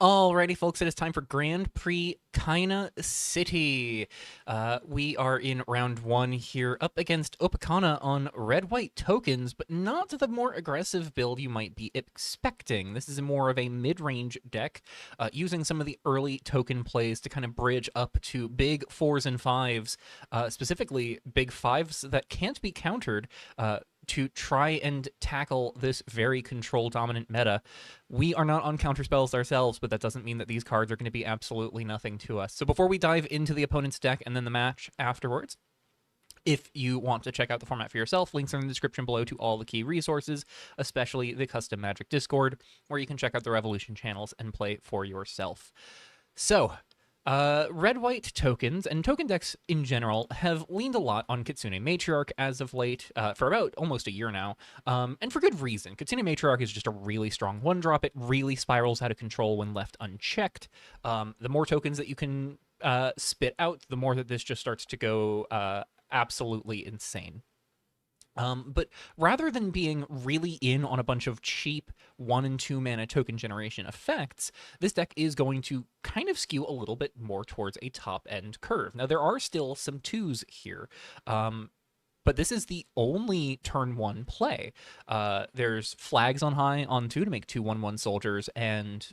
Alrighty, folks, it is time for Grand Prix Kaina City. We are in round one here, up against Opakana on red-white tokens, but not the more aggressive build you might be expecting. This is more of a mid-range deck, using some of the early token plays to kind of bridge up to big fours and fives, specifically big fives that can't be countered, to try and tackle this very control dominant meta. We are not on counter spells ourselves, but that doesn't mean that these cards are going to be absolutely nothing to us. So before we dive into the opponent's deck and then the match afterwards, if you want to check out the format for yourself, links are in the description below to all the key resources, especially the Custom Magic Discord, where you can check out the Revolution channels and play for yourself. So, red-white tokens and token decks in general have leaned a lot on Kitsune Matriarch as of late, for about almost a year now, and for good reason. Kitsune Matriarch is just a really strong one-drop. It really spirals out of control when left unchecked. The more tokens that you can spit out, the more that this just starts to go absolutely insane. But rather than being really in on a bunch of cheap 1 and 2 mana token generation effects, this deck is going to kind of skew a little bit more towards a top end curve. Now, there are still some 2s here, but this is the only turn 1 play. There's flags on high on 2 to make 2/1/1 soldiers and,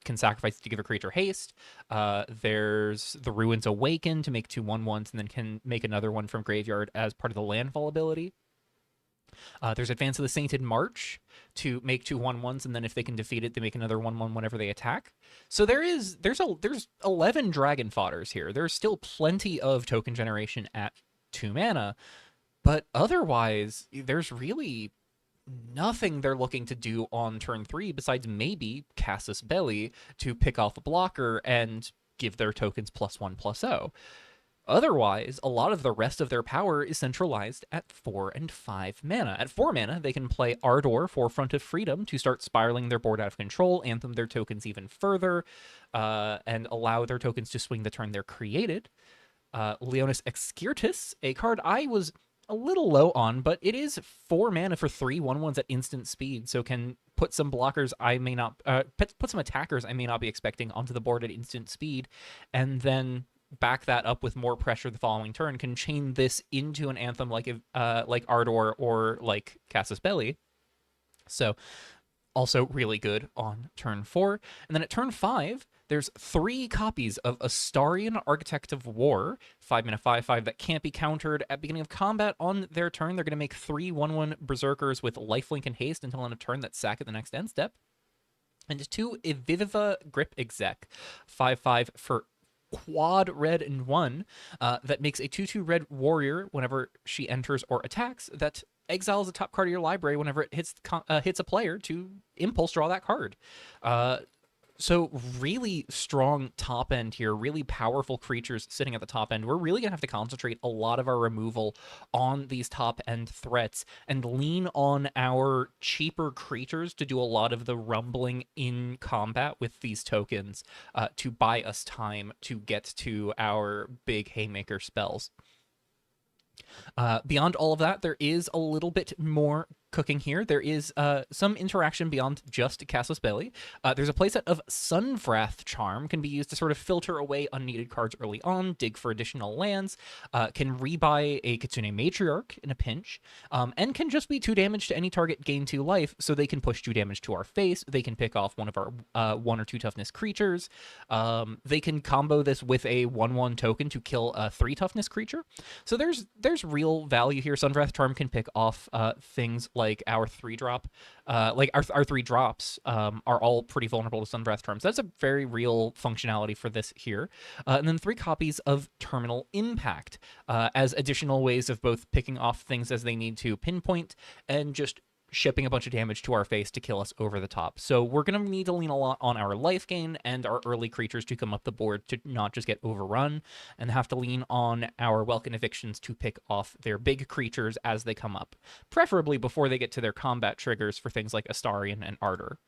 can sacrifice to give a creature haste. There's the Ruins Awaken to make 2/1/1s and then can make another one from graveyard as part of the landfall ability. There's Advance of the Sainted March to make 2/1/1s, and then if they can defeat it, they make another 1/1 whenever they attack. So there's 11 dragon fodders here. There's still plenty of token generation at 2 mana, but otherwise, there's really nothing they're looking to do on turn 3 besides maybe Casus Belli to pick off a blocker and give their tokens +1/+0. Otherwise, a lot of the rest of their power is centralized at 4 and 5 mana. At 4 mana, they can play Ardor, Forefront of Freedom, to start spiraling their board out of control, anthem their tokens even further, and allow their tokens to swing the turn they're created. Leonis Excirtus, a card I was a little low on, but it is 4 mana for 3/1/1s at instant speed, so can put some blockers I may not, put some attackers I may not be expecting onto the board at instant speed, and then back that up with more pressure the following turn, can chain this into an anthem like Ardor or like Casus Belli. So also really good on turn 4. And then at turn 5, there's 3 copies of Astarian Architect of War, 5 mana 5/5 that can't be countered. At beginning of combat on their turn, they're going to make 3/1/1 Berserkers with lifelink and haste until end of turn that sack at the next end step. And 2 Eviva Grip Exec, 5/5 for quad red and 1, that makes a 2/2 red warrior whenever she enters or attacks, that exiles a top card of your library whenever it hits a player to impulse draw that card. So really strong top end here, really powerful creatures sitting at the top end. We're really going to have to concentrate a lot of our removal on these top end threats and lean on our cheaper creatures to do a lot of the rumbling in combat with these tokens, to buy us time to get to our big haymaker spells. Beyond all of that, there is a little bit more cooking here. There is some interaction beyond just Casus Belli. There's a playset of Sunwrath Charm, can be used to sort of filter away unneeded cards early on, dig for additional lands, can rebuy a Kitsune Matriarch in a pinch, and can just be 2 damage to any target, gain 2 life, so they can push 2 damage to our face. They can pick off one of our 1 or 2 toughness creatures. They can combo this with a 1/1 token to kill a 3 toughness creature. So there's real value here. Sunwrath Charm can pick off things like our 3-drop, like our 3 drops are all pretty vulnerable to Sunwrath Charm. So that's a very real functionality for this here. And then 3 copies of Terminal Impact, as additional ways of both picking off things as they need to pinpoint and just shipping a bunch of damage to our face to kill us over the top. So we're going to need to lean a lot on our life gain and our early creatures to come up the board to not just get overrun, and have to lean on our Welkin Evictions to pick off their big creatures as they come up, preferably before they get to their combat triggers for things like Astarian and Ardor.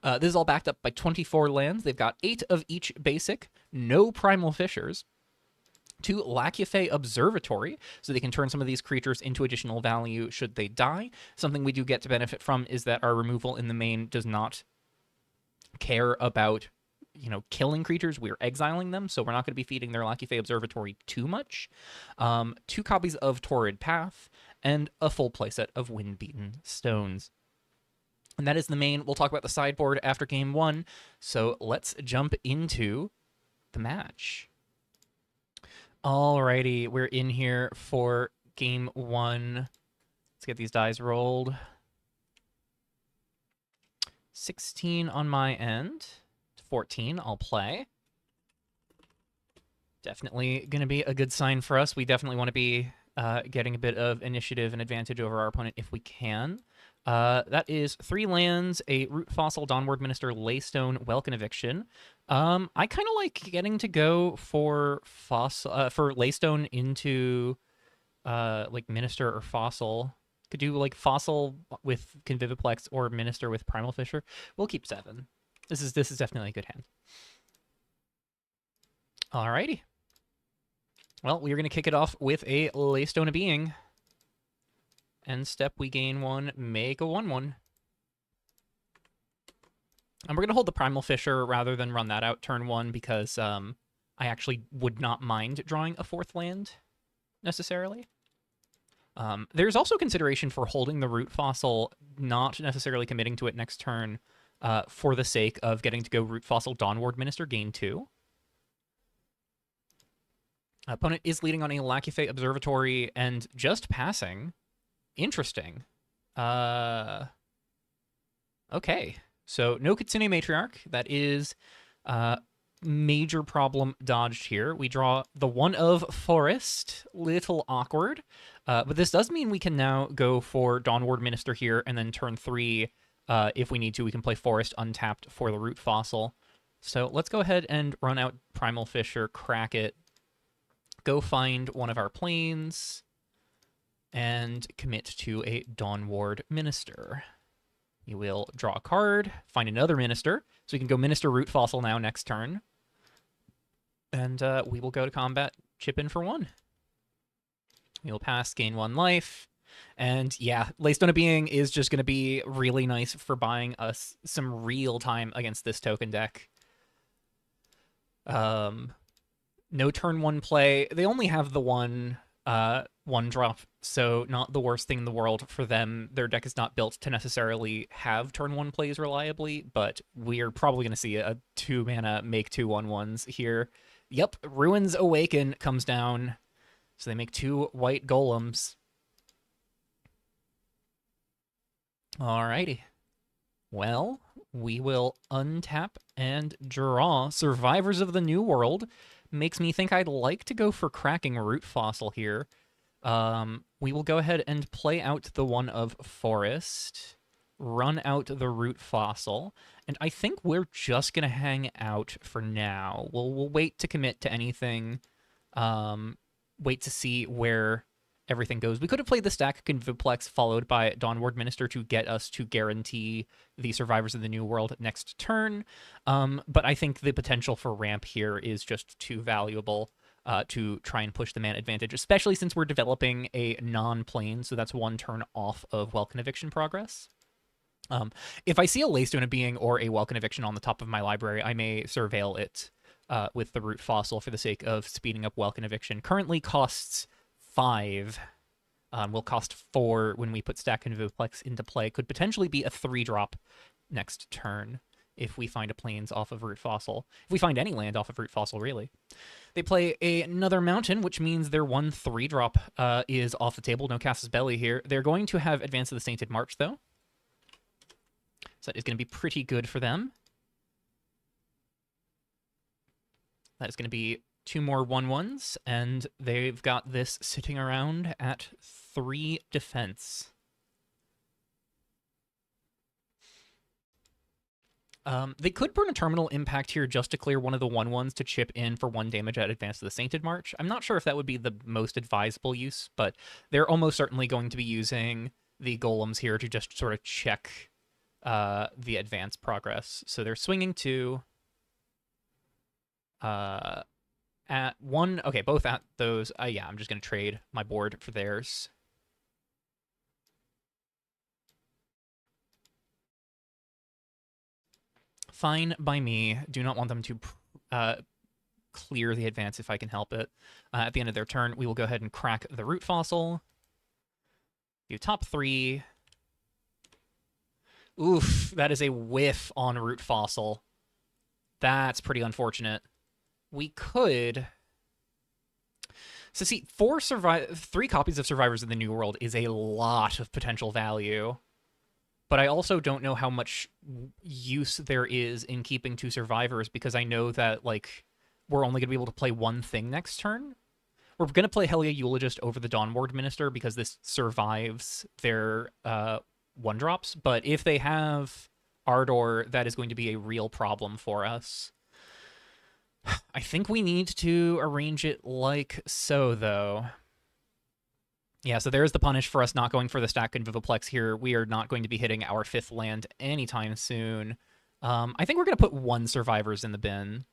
This is all backed up by 24 lands. They've got 8 of each basic, no Primal Fissures, to Lacufe Observatory, so they can turn some of these creatures into additional value should they die. Something we do get to benefit from is that our removal in the main does not care about, killing creatures. We're exiling them, so we're not going to be feeding their Lackey Fae Observatory too much. 2 copies of Torrid Path, and a full playset of Wind-Beaten Stones. And that is the main. We'll talk about the sideboard after game 1, so let's jump into the match. Alrighty, we're in here for game 1. Let's get these dice rolled. 16 on my end. 14, I'll play. Definitely going to be a good sign for us. We definitely want to be getting a bit of initiative and advantage over our opponent if we can. That is 3 lands, a Root Fossil, Dawnward Minister, Laystone, Welkin Eviction. I kind of like getting to go for Laystone into like Minister or Fossil. Could do like Fossil with Conviviplex or Minister with Primal Fissure. We'll keep 7. This is definitely a good hand. Alrighty. Well, we are going to kick it off with a Laystone of Being. End step, we gain 1, make a 1/1. And we're going to hold the Primal Fissure rather than run that out turn 1 because I actually would not mind drawing a 4th land, necessarily. There's also consideration for holding the Root Fossil, not necessarily committing to it next turn for the sake of getting to go Root Fossil, Dawnward Minister, gain 2. Opponent is leading on a Lackey Fae Observatory and just passing. Interesting. Okay. So no Kitsune Matriarch. That is major problem dodged here. We draw the 1 of Forest. Little awkward. But this does mean we can now go for Dawnward Minister here, and then turn 3, if we need to, we can play Forest untapped for the Root Fossil. So let's go ahead and run out Primal Fissure, crack it, go find one of our planes, and commit to a Dawnward Minister. You will draw a card, find another Minister, so we can go Minister Root Fossil now next turn. And we will go to combat, chip in for 1. You'll pass, gain 1 life. And yeah, Laystone of Being is just going to be really nice for buying us some real time against this token deck. No turn 1 play. They only have the 1 drop, so not the worst thing in the world for them. Their deck is not built to necessarily have turn 1 plays reliably, but we're probably going to see a 2-mana make 2 1/1s here. Yep, Ruins Awaken comes down, so they make 2 white golems. Alrighty. Well, we will untap and draw Survivors of the New World. Makes me think I'd like to go for cracking Root Fossil here. We will go ahead and play out the 1 of Forest, run out the Root Fossil, and I think we're just going to hang out for now. We'll wait to commit to anything, wait to see where everything goes. We could have played the stack Conviplex followed by Dawnward Minister to get us to guarantee the Survivors of the New World next turn, but I think the potential for ramp here is just too valuable to try and push the mana advantage, especially since we're developing a non-plane, so that's 1 turn off of Welkin Eviction progress. If I see a Laystone of Being or a Welkin Eviction on the top of my library, I may surveil it with the Root Fossil for the sake of speeding up Welkin Eviction. Currently costs 5. Will cost 4 when we put Stack Conviplex into play. Could potentially be a 3-drop next turn if we find a plains off of Root Fossil. If we find any land off of Root Fossil, really. They play another mountain, which means their 1 3-drop is off the table. No Cass's Belly here. They're going to have Advance of the Sainted March, though. So that is going to be pretty good for them. That is going to be 2 more 1/1s, and they've got this sitting around at 3 defense. They could burn a Terminal Impact here just to clear one of the 1/1s to chip in for 1 damage at Advance of the Sainted March. I'm not sure if that would be the most advisable use, but they're almost certainly going to be using the Golems here to just sort of check the advance progress. So they're swinging 2. At 1, okay, both at those. Yeah, I'm just going to trade my board for theirs. Fine by me. Do not want them to clear the advance if I can help it. At the end of their turn, we will go ahead and crack the root fossil. Do top 3. Oof, that is a whiff on root fossil. That's pretty unfortunate. We could... So see, 3 copies of Survivors of the New World is a lot of potential value. But I also don't know how much use there is in keeping 2 survivors, because I know that, like, we're only going to be able to play one thing next turn. We're going to play Helya Eulogist over the Dawnward Minister because this survives their 1-drops. But if they have Ardor, that is going to be a real problem for us. I think we need to arrange it like so, though. Yeah, so there's the punish for us not going for the stack and Viviplex here. We are not going to be hitting our 5th land anytime soon. I think we're going to put 1 Survivors in the bin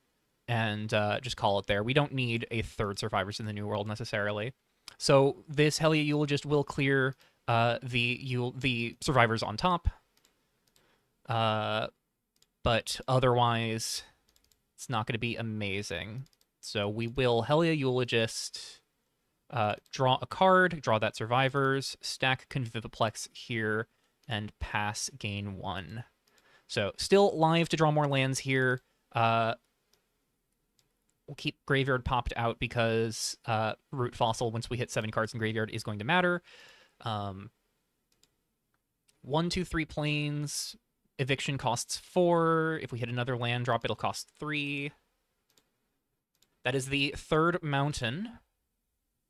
and just call it there. We don't need a 3rd Survivors in the New World necessarily. So this Helya Eulogist will clear the Survivors on top. But otherwise, it's not going to be amazing. So we will Helya Eulogist... draw a card, draw that Survivors, stack Conviviplex here, and pass gain 1. So still live to draw more lands here. We'll keep Graveyard popped out because Root Fossil, once we hit 7 cards in Graveyard, is going to matter. 1, 2, 3 planes. Eviction costs 4. If we hit another land drop, it'll cost 3. That is the 3rd mountain.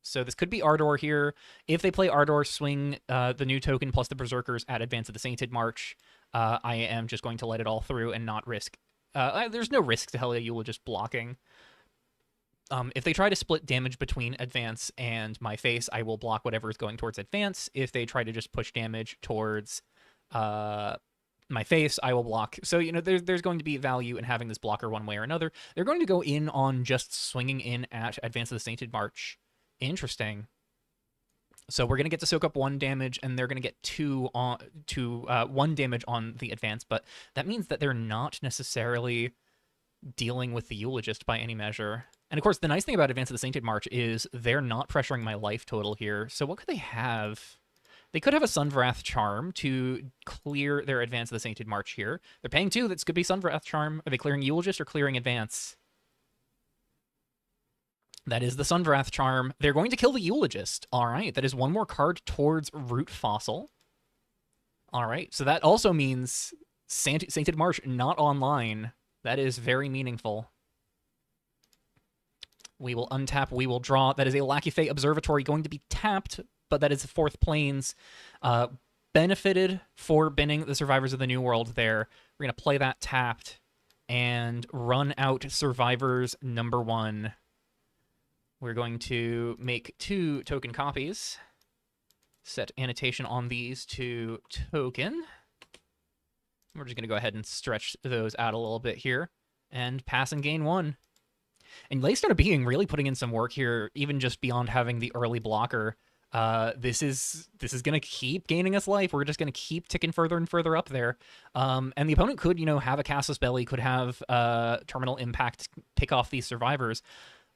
So this could be Ardor here. If they play Ardor, swing the new token plus the Berserkers at Advance of the Sainted March. I am just going to let it all through and not risk. There's no risk to Helya Eulogist blocking. If they try to split damage between Advance and my face, I will block whatever is going towards Advance. If they try to just push damage towards my face, I will block. So, you know, there's going to be value in having this blocker one way or another. They're going to go in on just swinging in at Advance of the Sainted March. Interesting. So we're going to get to soak up 1 damage, and they're going to get 1 damage on the advance, but that means that they're not necessarily dealing with the Eulogist by any measure. And of course, the nice thing about Advance of the Sainted March is they're not pressuring my life total here. So what could they have? They could have a Sunwrath Charm to clear their Advance of the Sainted March here. They're paying 2. That's could be Sunwrath Charm. Are they clearing Eulogist or clearing Advance? That is the Sunwrath Charm. They're going to kill the Eulogist. All right, that is 1 more card towards Root Fossil. All right, so that also means Sainted March not online. That is very meaningful. We will untap, we will draw. That is a Lackey Fae Observatory going to be tapped, but that is 4th Plains. Benefited for binning the Survivors of the New World there. We're going to play that tapped and run out Survivors number 1. We're going to make 2 token copies. Set annotation on these to token. We're just going to go ahead and stretch those out a little bit here. And pass and gain 1. And Laystar being really putting in some work here, even just beyond having the early blocker. This is going to keep gaining us life. We're just going to keep ticking further and further up there. And the opponent could, you know, have a Casus Belli, could have Terminal Impact, pick off these Survivors.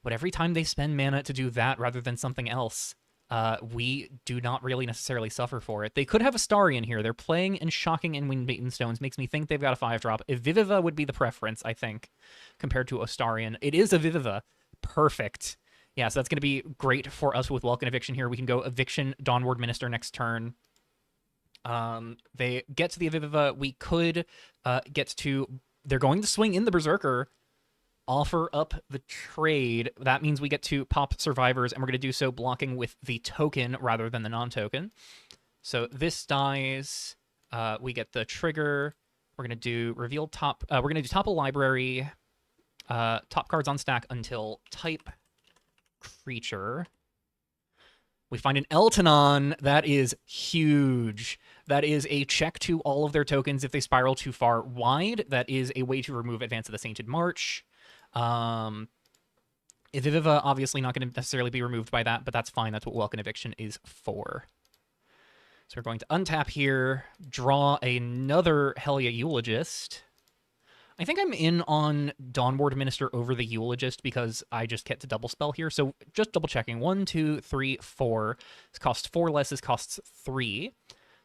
But every time they spend mana to do that rather than something else, we do not really necessarily suffer for it. They could have a Astarion here. They're playing and shocking in Windbeaten Stones. Makes me think they've got a 5-drop. Eviviva would be the preference, I think, compared to Astarion. It is Eviviva. Perfect. Yeah, so that's going to be great for us with Welcome Eviction here. We can go Eviction, Dawnward Minister next turn. They get to the Eviviva. We could get to... They're going to swing in the Berserker. Offer up the trade. That means we get to pop Survivors, and we're going to do so blocking with the token rather than the non-token. So this dies. We get the trigger. We're going to do reveal top. We're going to do topple library. Top cards on stack until type creature. We find an Eltanon. That is huge. That is a check to all of their tokens if they spiral too far wide. That is a way to remove Advance of the Sainted March. Eviviva obviously not going to necessarily be removed by that, but that's fine. That's what Welcome Eviction is for. So we're going to untap here, draw another Helya Eulogist. I think I'm in on Dawnward Minister over the Eulogist because I just get to double spell here. So just double checking. 1, 2, 3, 4. This costs 4 less. This costs 3.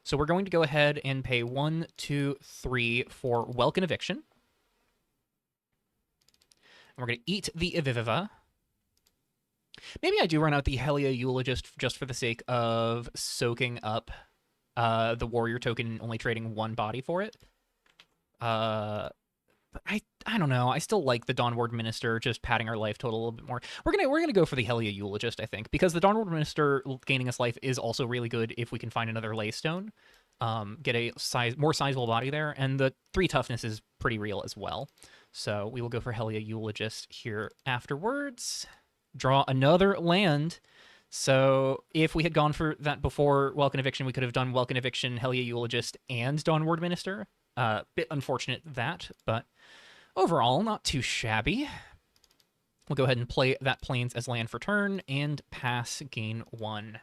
So we're going to go ahead and pay 1, 2, 3 for Welkin Eviction. And we're going to eat the Eviva. Maybe I do run out the Helia Eulogist just for the sake of soaking up the warrior token and only trading 1 body for it. But I don't know. I still like the Dawnward Minister just padding our life total a little bit more. We're gonna go for the Helia Eulogist, I think, because the Dawnward Minister gaining us life is also really good if we can find another Laystone. Get a more sizable body there, and the 3 toughness is pretty real as well. So we will go for Helia Eulogist here afterwards. Draw another land. So if we had gone for that before Welkin Eviction, we could have done Welkin Eviction, Helia Eulogist, and Dawnward Minister. Bit unfortunate that, but overall, not too shabby. We'll go ahead and play that Plains as land for turn and pass gain 1.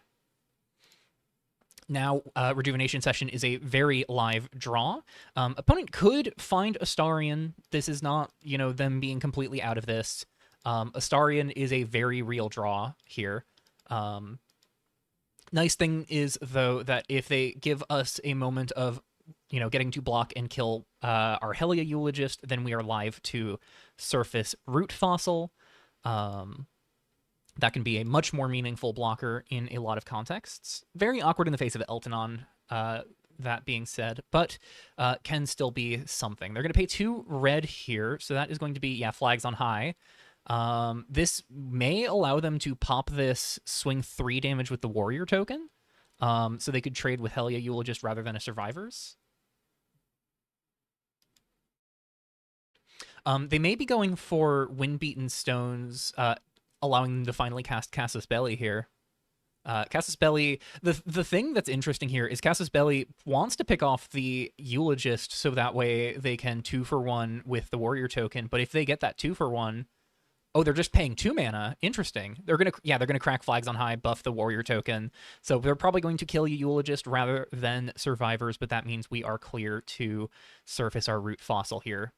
Now, Rejuvenation Session is a very live draw. Opponent could find Astarion. This is not, them being completely out of this. Astarion is a very real draw here. Nice thing is, though, that if they give us a moment of getting to block and kill our Helia Eulogist, then we are live to surface Root Fossil. That can be a much more meaningful blocker in a lot of contexts. Very awkward in the face of Eltanon, that being said, but can still be something. They're going to pay 2 red here, so that is going to be, Flags on High. This may allow them to pop this swing 3 damage with the Warrior token, so they could trade with Helia Eulogist rather than a Survivors. They may be going for Wind-Beaten Stones, allowing them to finally cast Casus Belli here. Casus Belli, the thing that's interesting here is Casus Belli wants to pick off the Eulogist so that way they can 2-for-1 with the Warrior token, but if they get that 2-for-1, oh, they're just paying 2 mana. Interesting. They're gonna crack Flags on High, buff the Warrior token. So they're probably going to kill Eulogist rather than Survivors, but that means we are clear to surface our Root Fossil here.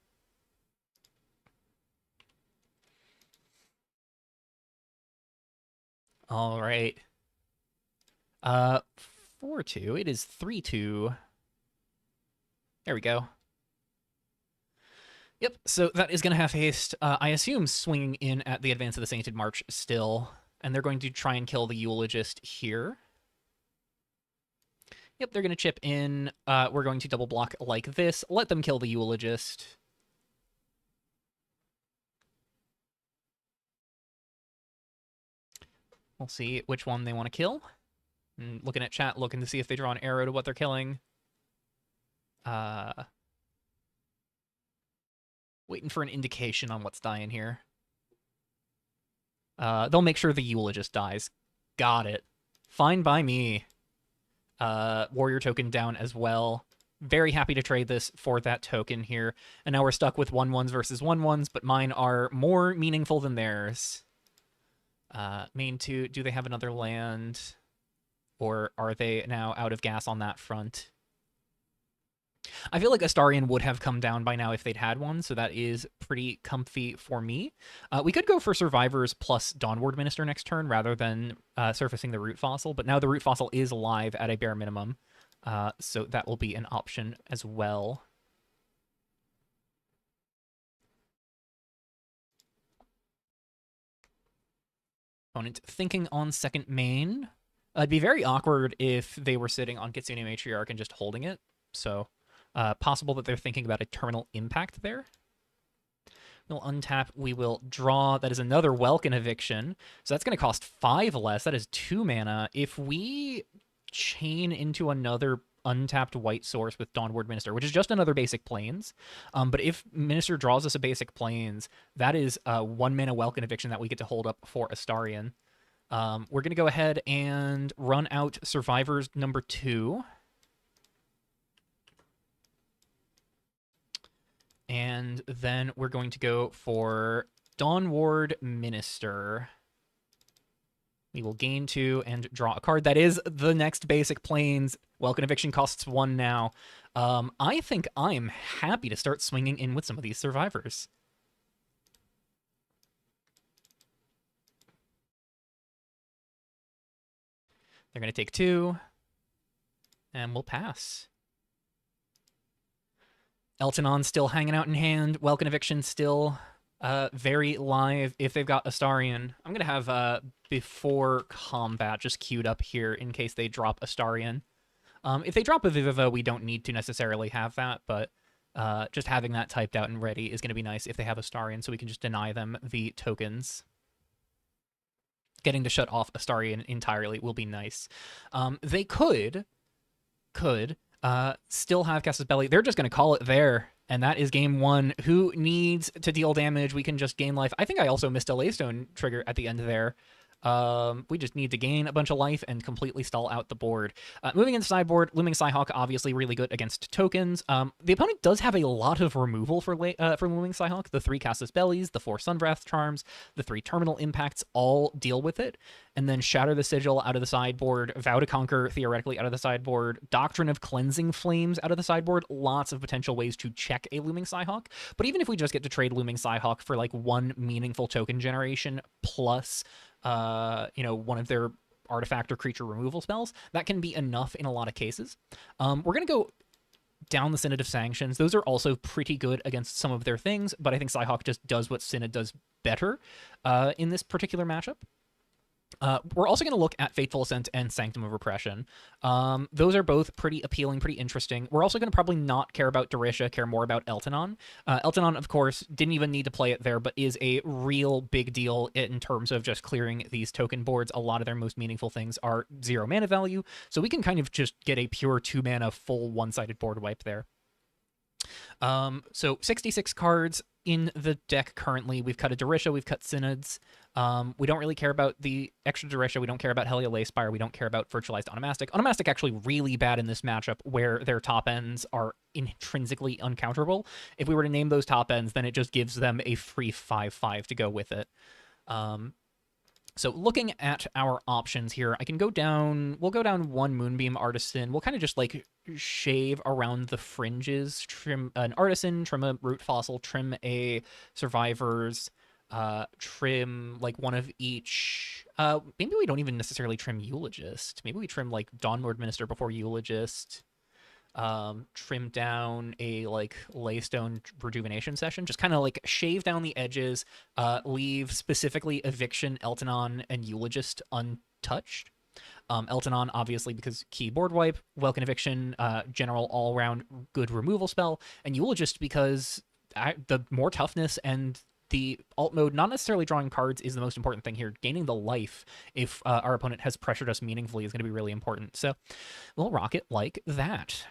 All right. 4-2. It is 3-2. There we go. Yep, so that is going to have haste, I assume, swinging in at the Advance of the Sainted March still, and they're going to try and kill the Eulogist here. Yep, they're going to chip in. We're going to double block like this. Let them kill the Eulogist. We'll see which one they want to kill. And looking at chat, looking to see if they draw an arrow to what they're killing. Waiting for an indication on what's dying here. They'll make sure the Eulogist dies. Got it. Fine by me. Warrior token down as well. Very happy to trade this for that token here. And now we're stuck with 1/1s versus 1/1s, but mine are more meaningful than theirs. Main 2, do they have another land? Or are they now out of gas on that front? I feel like Astarion would have come down by now if they'd had one, so that is pretty comfy for me. We could go for Survivors plus Dawnward Minister next turn rather than surfacing the Root Fossil, but now the Root Fossil is live at a bare minimum, so that will be an option as well. Opponent thinking on second main. It'd be very awkward if they were sitting on Kitsune Matriarch and just holding it, so possible that they're thinking about a Terminal Impact there. We'll untap, we will draw. That is another Welkin Eviction, so that's going to cost 5 less. That is 2 mana. If we chain into another untapped white source with Dawnward Minister, which is just another basic Plains, but if Minister draws us a basic Plains, that is a 1 mana Welkin Eviction that we get to hold up for Astarion. We're going to go ahead and run out Survivors number 2. And then we're going to go for Dawnward Minister. We will gain 2 and draw a card. That is the next basic planes. Welcome Eviction costs 1 now. I think I'm happy to start swinging in with some of these survivors. They're going to take 2, and we'll pass. Eltonon still hanging out in hand. Welcome Eviction still very live if they've got Astarion. I'm going to have before combat just queued up here in case they drop Astarion. If they drop a Viviva, we don't need to necessarily have that, but just having that typed out and ready is going to be nice if they have Astarion, so we can just deny them the tokens. Getting to shut off Astarion entirely will be nice. They could still have Casus Belli. They're just going to call it there, and that is game 1. Who needs to deal damage? We can just gain life. I think I also missed a Laystone trigger at the end there. We just need to gain a bunch of life and completely stall out the board. Moving into sideboard, Looming Psyhawk obviously really good against tokens. The opponent does have a lot of removal for Looming Psyhawk. The 3 Casus Bellies, the 4 Sunwrath Charms, the 3 Terminal Impacts all deal with it. And then Shatter the Sigil out of the sideboard, Vow to Conquer theoretically out of the sideboard, Doctrine of Cleansing Flames out of the sideboard. Lots of potential ways to check a Looming Psyhawk. But even if we just get to trade Looming Psyhawk for like 1 meaningful token generation plus one of their artifact or creature removal spells, that can be enough in a lot of cases. We're going to go down the Synod of Sanctions. Those are also pretty good against some of their things, but I think Psyhawk just does what Synod does better in this particular matchup. We're also going to look at Fateful Ascent and Sanctum of Repression. Those are both pretty appealing, pretty interesting. We're also going to probably not care about Dorisha, care more about Eltonon. Eltonon, of course, didn't even need to play it there, but is a real big deal in terms of just clearing these token boards. A lot of their most meaningful things are 0 mana value, so we can kind of just get a pure 2 mana full one-sided board wipe there. So 66 cards in the deck currently. We've cut a Dorisha, we've cut Synods. We don't really care about the extra Dorisha, we don't care about Helia Leyspire, we don't care about Virtualized Onomastic. Onomastic actually really bad in this matchup where their top ends are intrinsically uncounterable. If we were to name those top ends, then it just gives them a free 5/5 to go with it. So looking at our options here, I can go down, we'll go down 1 Moonbeam Artisan. We'll kind of just like shave around the fringes, trim an Artisan, trim a Root Fossil, trim a Survivors, trim like 1 of each. Maybe we don't even necessarily trim Eulogist. Maybe we trim like Dawnlord Minister before Eulogist. Trim down a like Laystone Rejuvenation Session, just kind of like shave down the edges, leave specifically Eviction, Eltonon, and Eulogist untouched. Eltonon, obviously, because keyboard wipe, Welkin Eviction, general all-around good removal spell, and Eulogist because the more toughness and the alt mode, not necessarily drawing cards, is the most important thing here. Gaining the life, if our opponent has pressured us meaningfully, is going to be really important. So we'll rock it like that.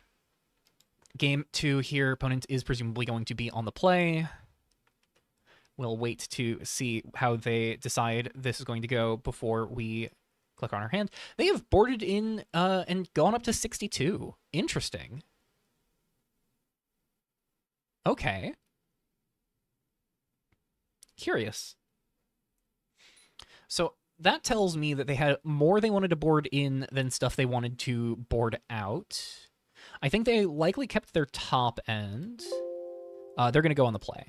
Game 2 here, opponent is presumably going to be on the play. We'll wait to see how they decide this is going to go before we click on our hand. They have boarded in and gone up to 62. Interesting. Okay. Curious. So that tells me that they had more they wanted to board in than stuff they wanted to board out. I think they likely kept their top end. They're going to go on the play.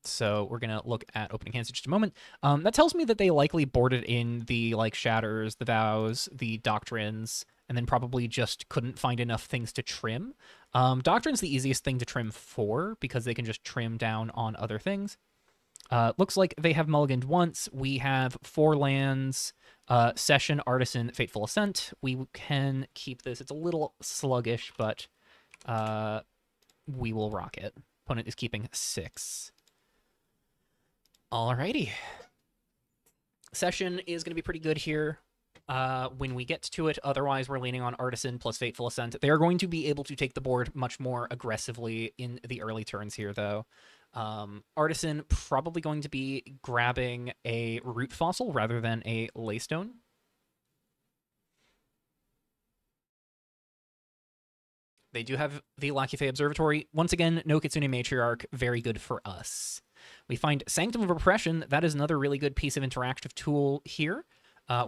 So we're going to look at opening hands in just a moment. That tells me that they likely boarded in the like Shatters, the Vows, the Doctrines, and then probably just couldn't find enough things to trim. Doctrine's the easiest thing to trim for because they can just trim down on other things. Looks like they have mulliganed once. We have 4 lands, Session, Artisan, Fateful Ascent. We can keep this. It's a little sluggish, but we will rock it. Opponent is keeping 6. Alrighty. Session is going to be pretty good here when we get to it. Otherwise, we're leaning on Artisan plus Fateful Ascent. They are going to be able to take the board much more aggressively in the early turns here, though. Artisan probably going to be grabbing a Root Fossil rather than a Laystone. They do have the Lackey Fae Observatory. Once again, no Kitsune Matriarch. Very good for us. We find Sanctum of Repression. That is another really good piece of interactive tool here.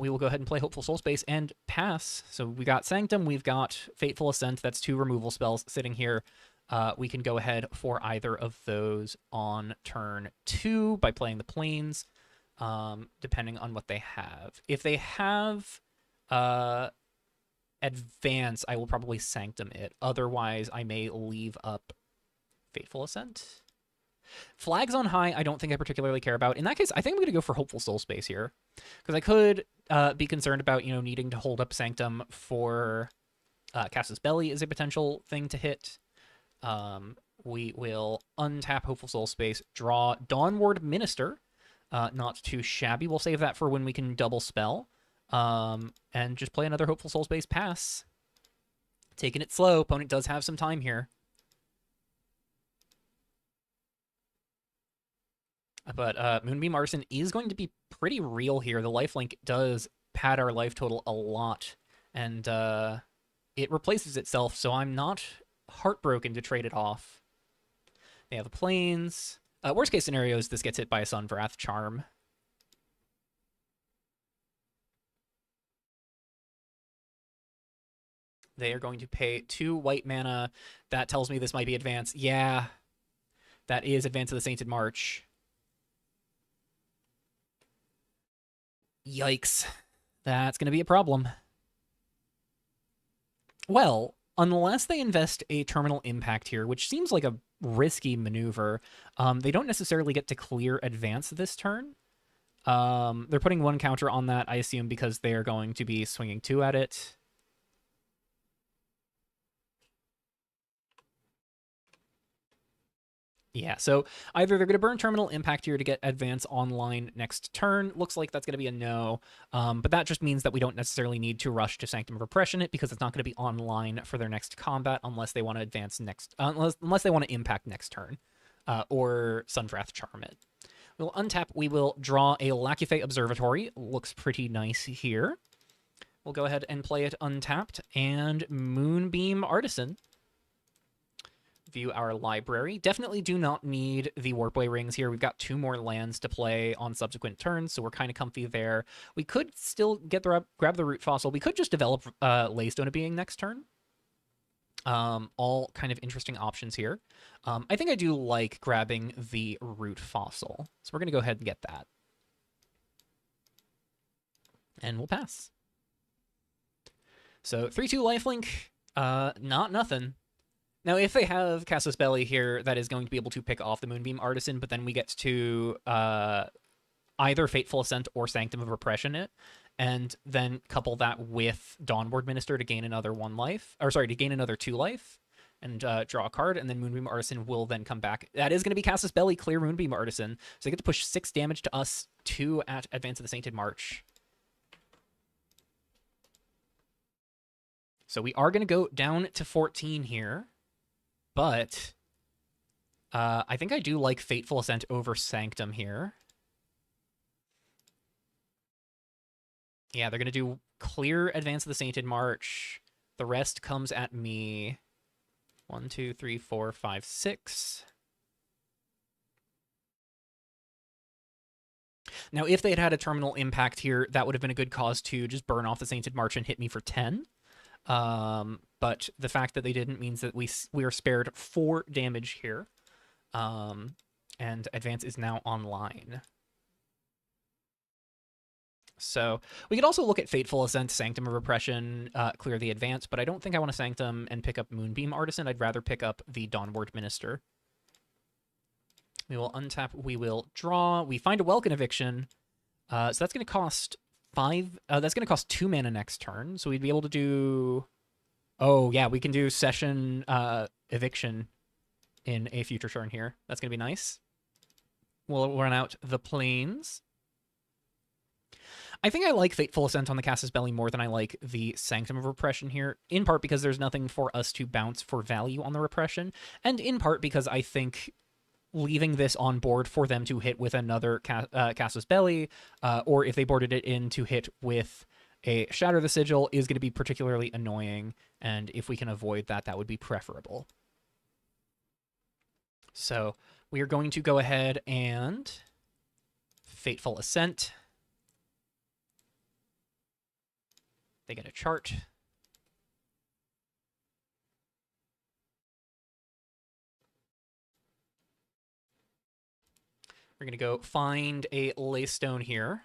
We will go ahead and play Hopeful Soul Space and pass. So we got Sanctum, we've got Fateful Ascent. That's 2 removal spells sitting here. We can go ahead for either of those on turn 2 by playing the Plains, depending on what they have. If they have Advance, I will probably Sanctum it. Otherwise, I may leave up Fateful Ascent. Flags on high, I don't think I particularly care about. In that case, I think I'm going to go for Hopeful Soul Space here. Because I could be concerned about, needing to hold up Sanctum for Casus Belli is a potential thing to hit. We will untap Hopeful Soul Space, draw Dawnward Minister. Not too shabby. We'll save that for when we can double spell. And just play another Hopeful Soul Space pass. Taking it slow. Opponent does have some time here. But Moonbeam Artisan is going to be pretty real here. The lifelink does pad our life total a lot, and it replaces itself, so I'm not heartbroken to trade it off. They have the Plains. Worst case scenario is this gets hit by a Sunwrath Charm. They are going to pay 2 white mana. That tells me this might be Advance. Yeah, that is Advance of the Sainted March. Yikes. That's going to be a problem. Well, unless they invest a Terminal Impact here, which seems like a risky maneuver, they don't necessarily get to clear Advance this turn. They're putting 1 counter on that, I assume, because they are going to be swinging 2 at it. Yeah, so either they're going to burn Terminal Impact here to get Advance online next turn. Looks like that's going to be a no, but that just means that we don't necessarily need to rush to Sanctum of Repression it, because it's not going to be online for their next combat unless they want to advance next, unless they want to impact next turn, or Sunwrath Charm it. We'll untap. We will draw a Lacufe Observatory. Looks pretty nice here. We'll go ahead and play it untapped, and Moonbeam Artisan. View our library. Definitely do not need the Warpway Rings here. We've got 2 more lands to play on subsequent turns, so we're kind of comfy there. We could still get grab the Root Fossil. We could just develop Laystone of Being next turn. All kind of interesting options here. I think I do like grabbing the Root Fossil, so we're going to go ahead and get that. And we'll pass. So 3-2 lifelink, not nothing. Now, if they have Casus Belli here, that is going to be able to pick off the Moonbeam Artisan, but then we get to either Fateful Ascent or Sanctum of Repression it, and then couple that with Dawnward Minister to gain another 1 life, or sorry, to gain another 2 life, and draw a card, and then Moonbeam Artisan will then come back. That is going to be Casus Belli, clear Moonbeam Artisan, so they get to push 6 damage to us, 2 at Advance of the Sainted March. So we are going to go down to 14 here. But I think I do like Fateful Ascent over Sanctum here. Yeah, they're going to do clear Advance of the Sainted March. The rest comes at me. 1, 2, 3, 4, 5, 6. Now, if they had had a Terminal Impact here, that would have been a good cause to just burn off the Sainted March and hit me for 10. But the fact that they didn't means that we are spared 4 damage here. And Advance is now online. So we could also look at Fateful Ascent, Sanctum of Repression, clear the Advance, but I don't think I want to Sanctum and pick up Moonbeam Artisan. I'd rather pick up the Dawnward Minister. We will untap, we will draw, we find a Welkin Eviction. So that's going to cost 5, that's going to cost 2 mana next turn, so we'd be able to do... Oh, yeah, we can do Session Eviction in a future turn here. That's going to be nice. We'll run out the Plains. I think I like Fateful Ascent on the Casus Belli more than I like the Sanctum of Repression here, in part because there's nothing for us to bounce for value on the Repression, and in part because I think leaving this on board for them to hit with another Casus Belli, or if they boarded it in to hit with a Shatter the Sigil, is going to be particularly annoying, and if we can avoid that, that would be preferable. So we are going to go ahead and Fateful Ascent. They get a chart. We're going to go find a Laystone here.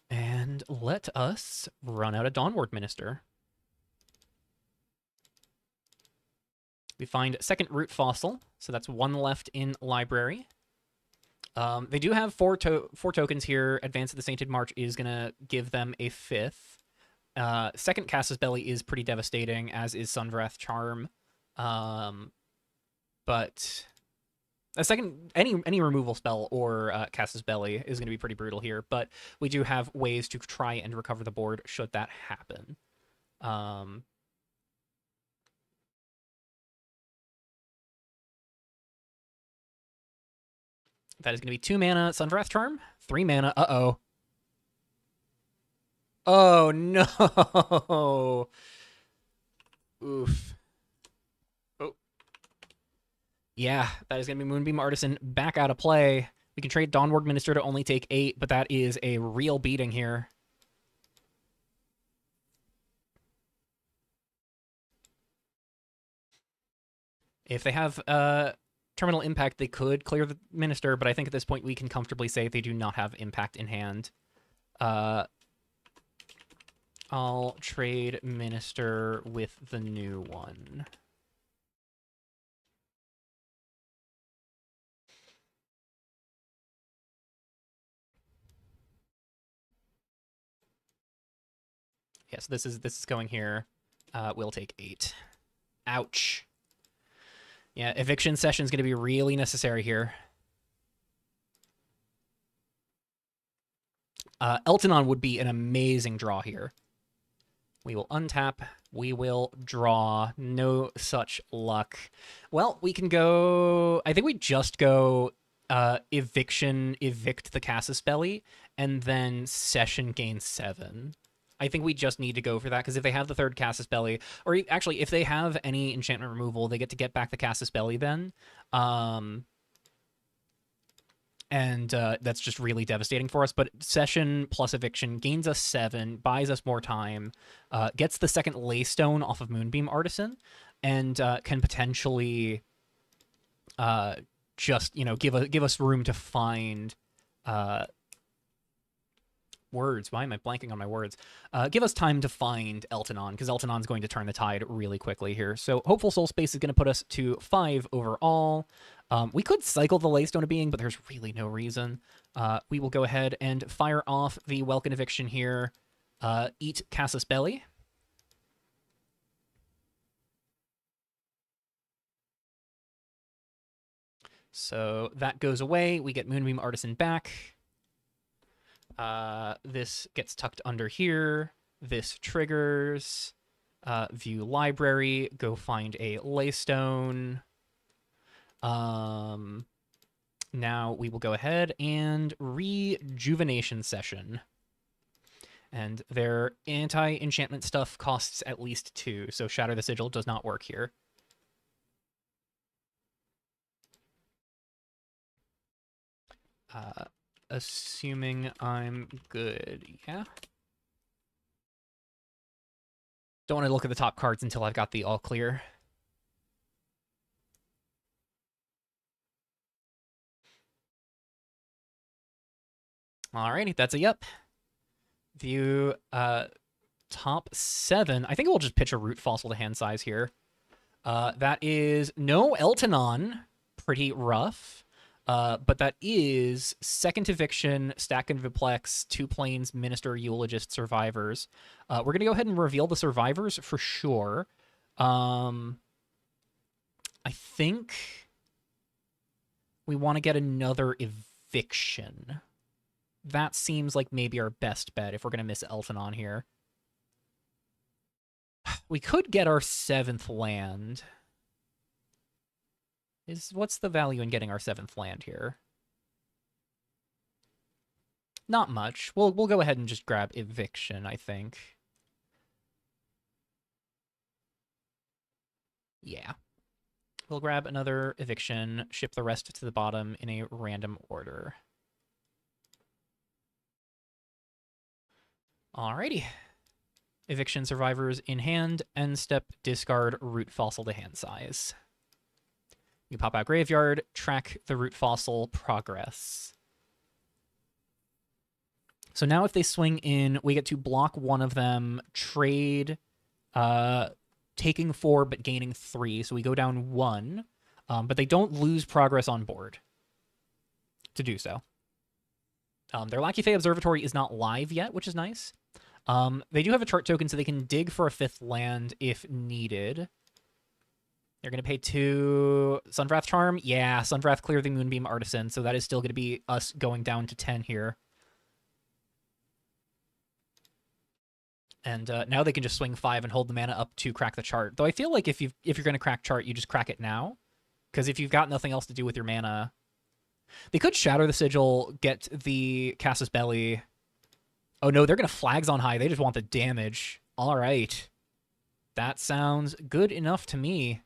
And let us run out a Dawnward Minister. We find second Root Fossil, so that's one left in library. They do have four tokens here. Advance of the Sainted March is going to give them a fifth. Second Casus Belli is pretty devastating, as is Sunwrath Charm. But a second, any removal spell or Casus Belli is going to be pretty brutal here. But we do have ways to try and recover the board should that happen. That is going to be 2 mana Sunwrath Charm, 3 mana. Uh-oh. Oh, no. Oof. Oh. Yeah, that is going to be Moonbeam Artisan back out of play. We can trade Dawnward Minister to only take 8, but that is a real beating here. If they have Terminal Impact, they could clear the Minister, but I think at this point we can comfortably say they do not have Impact in hand. I'll trade Minister with the new one. Yes, this is going here. We'll take 8. Ouch. Yeah, Eviction Session is going to be really necessary here. Eltonon would be an amazing draw here. We will untap. We will draw. No such luck. Well, we can go... I think we just go Eviction, evict the Casus Belli, and then Session gain 7. I think we just need to go for that, because if they have the third Casus Belli, or actually, if they have any enchantment removal, they get to get back the Casus Belli then. And that's just really devastating for us. But Session plus Eviction gains us 7, buys us more time, gets the second Laystone off of Moonbeam Artisan, and can potentially just, give us room to find words. Why am I blanking on my words? Give us time to find Eltonon, because Eltonon's going to turn the tide really quickly here. So Hopeful Soul Space is going to put us to 5 overall. We could cycle the Laystone of Being, but there's really no reason. We will go ahead and fire off the Welkin Eviction here. Eat Casus Belli. So that goes away. We get Moonbeam Artisan back. This gets tucked under here. This triggers. View library. Go find a Laystone. Now we will go ahead and Rejuvenation Session. And their anti-enchantment stuff costs at least 2, so Shatter the Sigil does not work here. Assuming I'm good, yeah? Don't want to look at the top cards until I've got the all clear. Alrighty, that's a yep. View top 7. I think we'll just pitch a Root Fossil to hand size here. That is no Eltonon. Pretty rough. But that is second Eviction, Stack and Viplex, 2 Planes, Minister, Eulogist, Survivors. We're going to go ahead and reveal the Survivors for sure. I think we want to get another Eviction. That seems like maybe our best bet if we're going to miss Eltonon here. We could get our 7th land. What's the value in getting our 7th land here? Not much. We'll go ahead and just grab Eviction, I think. Yeah. We'll grab another Eviction, ship the rest to the bottom in a random order. Alrighty. Eviction survivors in hand, end step, discard, root fossil to hand size. You pop out graveyard, track the root fossil progress. So now if they swing in, we get to block one of them, trade, taking 4 but gaining 3. So we go down 1, but they don't lose progress on board to do so. Their Lackey Fae Observatory is not live yet, which is nice. They do have a chart token, so they can dig for a 5th land if needed. They're going to pay 2 Sunwrath Charm. Yeah, Sunwrath clear the Moonbeam Artisan, so that is still going to be us going down to 10 here. And now they can just swing 5 and hold the mana up to crack the chart. Though I feel like if you're going to crack chart, you just crack it now. Because if you've got nothing else to do with your mana... They could Shatter the Sigil, get the Casus Belli. Oh no, they're going to Flags on High. They just want the damage. All right. That sounds good enough to me.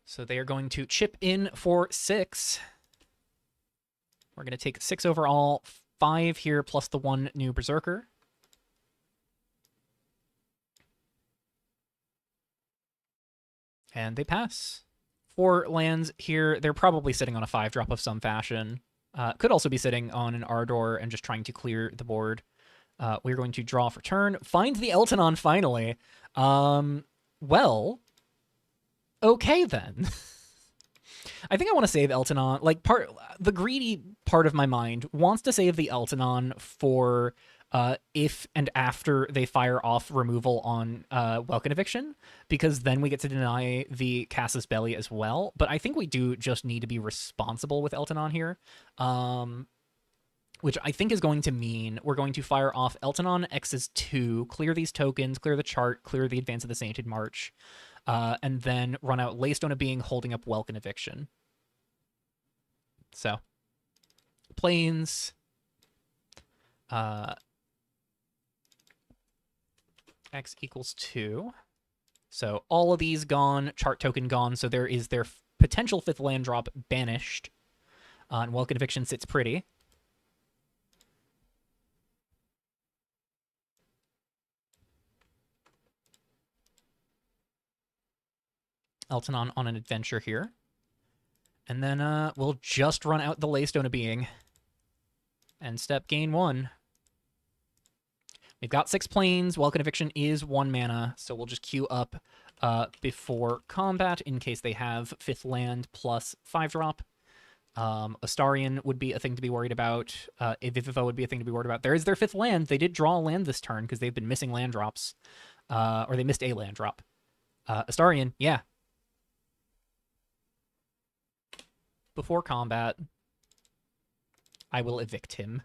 So they are going to chip in for 6. We're going to take 6 overall, 5 here, plus the 1 new Berserker. And they pass. 4 lands here. They're probably sitting on a 5-drop of some fashion. Could also be sitting on an Ardor and just trying to clear the board. We're going to draw for turn. Find the Eltanon finally. Well... Okay, then. I think I want to save Eltanon. Like, the greedy part of my mind wants to save the Eltanon for if and after they fire off removal on Welkin Eviction, because then we get to deny the Casus Belli as well. But I think we do just need to be responsible with Eltanon here, which I think is going to mean we're going to fire off Eltanon X's 2, clear these tokens, clear the chart, clear the Advance of the Sainted March, and then run out Laystone of Being, holding up Welkin Eviction. So, Plains, X equals 2. So all of these gone, chart token gone, so there is their potential 5th land drop banished. And Welkin Eviction sits pretty. Eltanon on an adventure here. And then we'll just run out the Laystone of Being. And step gain 1. We've got 6 planes. Welkin Eviction is 1 mana, so we'll just queue up before combat in case they have 5th land plus 5-drop. Astarion would be a thing to be worried about. Evivivo would be a thing to be worried about. There is their 5th land. They did draw a land this turn because they've been missing land drops. Or they missed a land drop. Astarion, yeah. Before combat, I will evict him.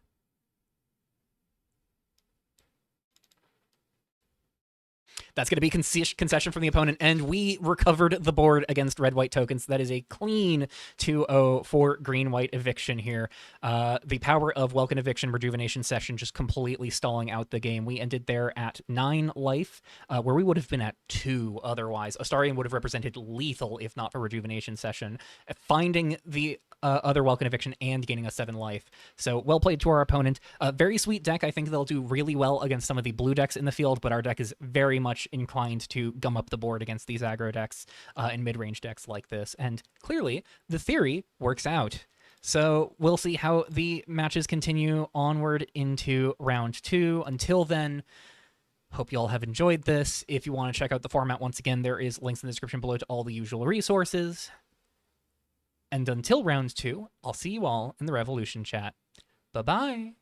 That's going to be concession from the opponent, and we recovered the board against red-white tokens. That is a clean 2-0 for green-white Eviction here. The power of Welkin Eviction Rejuvenation Session just completely stalling out the game. We ended there at 9 life, where we would have been at 2 otherwise. Astarion would have represented lethal if not for Rejuvenation Session. Finding the other Welkin Eviction and gaining a 7 life. So well played to our opponent. Very sweet deck. I think they'll do really well against some of the blue decks in the field, but our deck is very much inclined to gum up the board against these aggro decks and mid-range decks like this. And clearly, the theory works out. So we'll see how the matches continue onward into round 2. Until then, hope you all have enjoyed this. If you want to check out the format once again, there is links in the description below to all the usual resources. And until round 2, I'll see you all in the Revolution chat. Bye-bye!